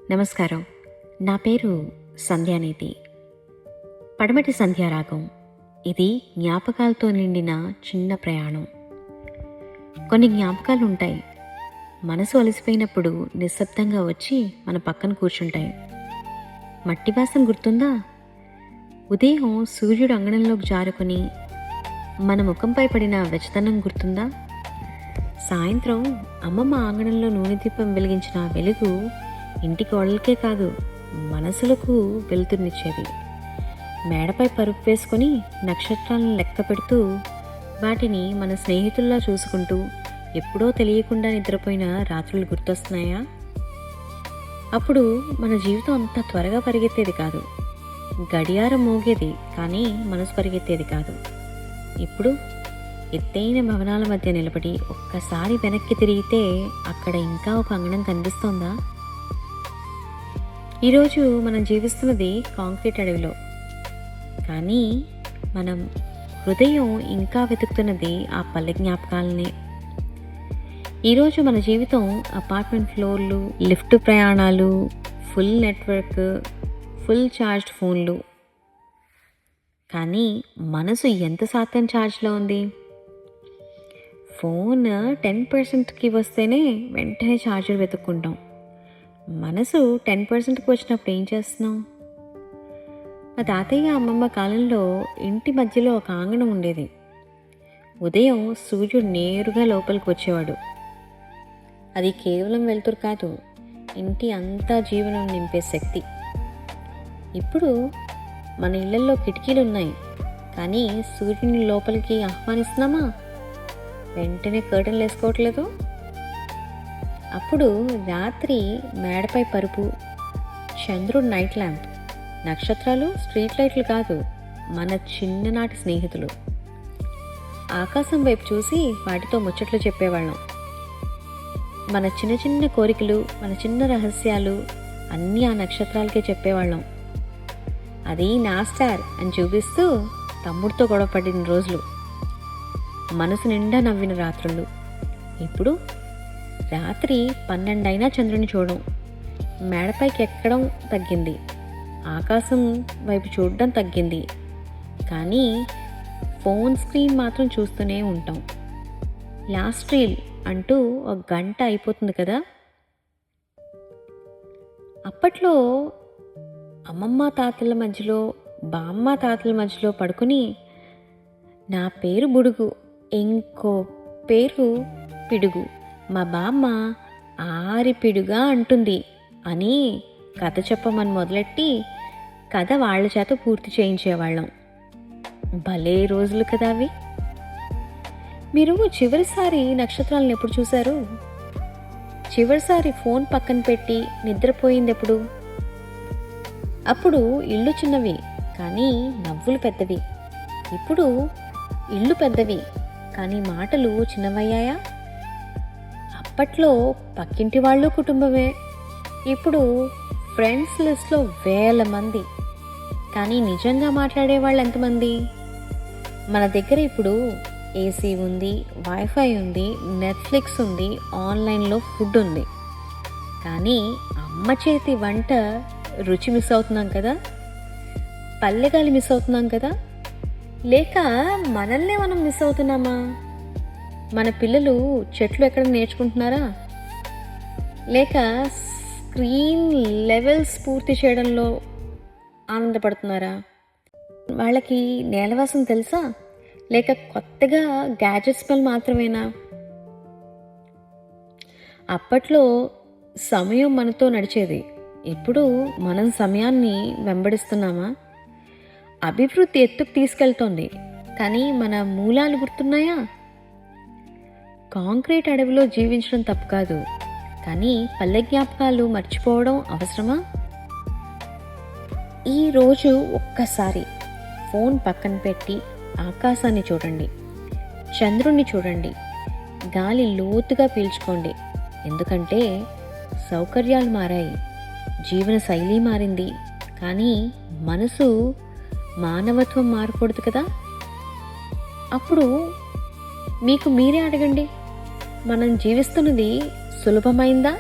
నమస్కారం. నా పేరు సంధ్యానీతి. పడమటి సంధ్యారాగం. ఇది జ్ఞాపకాలతో నిండిన చిన్న ప్రయాణం. కొన్ని జ్ఞాపకాలు ఉంటాయి, మనసు అలసిపోయినప్పుడు నిశ్శబ్దంగా వచ్చి మన పక్కన కూర్చుంటాయి. మట్టి వాసన గుర్తుందా? ఉదయం సూర్యుడు అంగణంలోకి జారుకొని మన ముఖంపై పడిన వెచ్చదనం గుర్తుందా? సాయంత్రం అమ్మమ్మ ఆంగణంలో నూనె దీపం వెలిగించిన వెలుగు ఇంటి గోడలకే కాదు, మనసులకు వెలుతురునిచ్చేది. మేడపై పరుపు వేసుకొని నక్షత్రాలను లెక్క పెడుతూ వాటిని మన స్నేహితుల్లా చూసుకుంటూ ఎప్పుడో తెలియకుండా నిద్రపోయిన రాత్రులు గుర్తొస్తున్నాయా? అప్పుడు మన జీవితం అంత త్వరగా పరిగెత్తేది కాదు. గడియారం మోగేది కానీ మనసు పరిగెత్తేది కాదు. ఇప్పుడు ఎత్తైన భవనాల మధ్య నిలబడి ఒక్కసారి వెనక్కి తిరిగితే అక్కడ ఇంకా ఒక అంగణం కనిపిస్తోందా? ఈరోజు మనం జీవిస్తున్నది కాంక్రీట్ అడవిలో, కానీ మనం హృదయం ఇంకా వెతుకుతున్నది ఆ పల్లె జ్ఞాపకాలనే. ఈరోజు మన జీవితం అపార్ట్మెంట్ ఫ్లోర్లు, లిఫ్ట్ ప్రయాణాలు, ఫుల్ నెట్వర్క్, ఫుల్ ఛార్జ్డ్ ఫోన్లు. కానీ మనసు ఎంత శాతం ఛార్జ్లో ఉంది? ఫోన్ 10%కి వస్తేనే వెంటనే ఛార్జర్ వెతుక్కుంటాం. మనసు 10%కి వచ్చినప్పుడు ఏం చేస్తున్నాం? మా తాతయ్య అమ్మమ్మ కాలంలో ఇంటి మధ్యలో ఒక ఆంగణం ఉండేది. ఉదయం సూర్యుడు నేరుగా లోపలికి వచ్చేవాడు. అది కేవలం వెలుతురు కాదు, ఇంటి అంతా జీవనం నింపే శక్తి. ఇప్పుడు మన ఇళ్లలో కిటికీలు ఉన్నాయి, కానీ సూర్యుని లోపలికి ఆహ్వానిస్తున్నామా? వెంటనే కర్టన్లు వేసుకోవట్లేదు. అప్పుడు రాత్రి మేడపై పరుపు, చంద్రుడు నైట్ ల్యాంప్, నక్షత్రాలు స్ట్రీట్ లైట్లు కాదు, మన చిన్ననాటి స్నేహితులు. ఆకాశం వైపు చూసి వాటితో ముచ్చట్లు చెప్పేవాళ్ళం. మన చిన్న చిన్న కోరికలు, మన చిన్న రహస్యాలు అన్నీ ఆ నక్షత్రాలకే చెప్పేవాళ్ళం. అది నా స్టార్ అని చూపిస్తూ తమ్ముడితో గొడవ పడిన రోజులు, మనసు నిండా నవ్విన రాత్రులు. ఇప్పుడు రాత్రి 12 అయినా చంద్రుని చూడడం, మేడపైకి ఎక్కడం తగ్గింది, ఆకాశం వైపు చూడడం తగ్గింది, కానీ ఫోన్ స్క్రీన్ మాత్రం చూస్తూనే ఉంటాం. లాస్ట్ రీల్ అంటూ ఒక గంట అయిపోతుంది కదా. అప్పట్లో అమ్మమ్మ తాతల మధ్యలో, బామ్మ తాతల మధ్యలో పడుకుని నా పేరు బుడుగు, ఇంకో పేరు పిడుగు, మా బామ్మ ఆరిపిడుగా అంటుంది అని కథ చెప్పమని మొదలెట్టి కథ వాళ్ళ చేత పూర్తి చేయించేవాళ్ళం. భలే రోజులు కదా అవి. మీరు చివరిసారి నక్షత్రాలను ఎప్పుడు చూశారు? చివరిసారి ఫోన్ పక్కన పెట్టి నిద్రపోయింది ఎప్పుడు? అప్పుడు ఇళ్ళు చిన్నవి కానీ నవ్వులు పెద్దవి. ఇప్పుడు ఇళ్ళు పెద్దవి కానీ మాటలు చిన్నవయ్యాయా? అప్పట్లో పక్కింటి వాళ్ళు కుటుంబమే, ఇప్పుడు ఫ్రెండ్స్ లిస్ట్లో 1000 మంది, కానీ నిజంగా మాట్లాడే వాళ్ళు ఎంతమంది? మన దగ్గర ఇప్పుడు ఏసీ ఉంది, వైఫై ఉంది, నెట్ఫ్లిక్స్ ఉంది, ఆన్లైన్లో ఫుడ్ ఉంది, కానీ అమ్మ చేతి వంట రుచి మిస్ అవుతున్నాం కదా, పల్లెగాలి మిస్ అవుతున్నాం కదా, లేక మనల్నే మనం మిస్ అవుతున్నామా? మన పిల్లలు చెట్లు ఎక్కడ నేర్చుకుంటున్నారా, లేక స్క్రీన్ లెవెల్స్ పూర్తి చేయడంలో ఆనందపడుతున్నారా? వాళ్ళకి నేలవాసం తెలుసా, లేక కొత్తగా గ్యాజెట్ స్మెల్ మాత్రమేనా? అప్పట్లో సమయం మనతో నడిచేది, ఇప్పుడు మనం సమయాన్ని వెంబడిస్తున్నామా? అభివృద్ధి ఎత్తుకు తీసుకెళ్తోంది, కానీ మన మూలాలు గుర్తున్నాయా? కాంక్రీట్ అడవిలో జీవించడం తప్పు కాదు, కానీ పల్లె జ్ఞాపకాలు మర్చిపోవడం అవసరమా? ఈరోజు ఒక్కసారి ఫోన్ పక్కన పెట్టి ఆకాశాన్ని చూడండి, చంద్రుణ్ణి చూడండి, గాలి లోతుగా పీల్చుకోండి. ఎందుకంటే సౌకర్యాలు మారాయి, జీవన శైలి మారింది, కానీ మనసు, మానవత్వం మారకూడదు కదా. అప్పుడు మీకు మీరే అడగండి, మనం జీవిస్తున్నది సులభమైందా,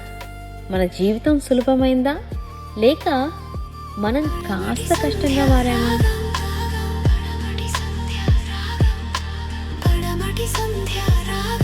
మన జీవితం సులభమైందా లేక మనం కాస్త కష్టంగా మారామా? పడమటి సంధ్యారాగం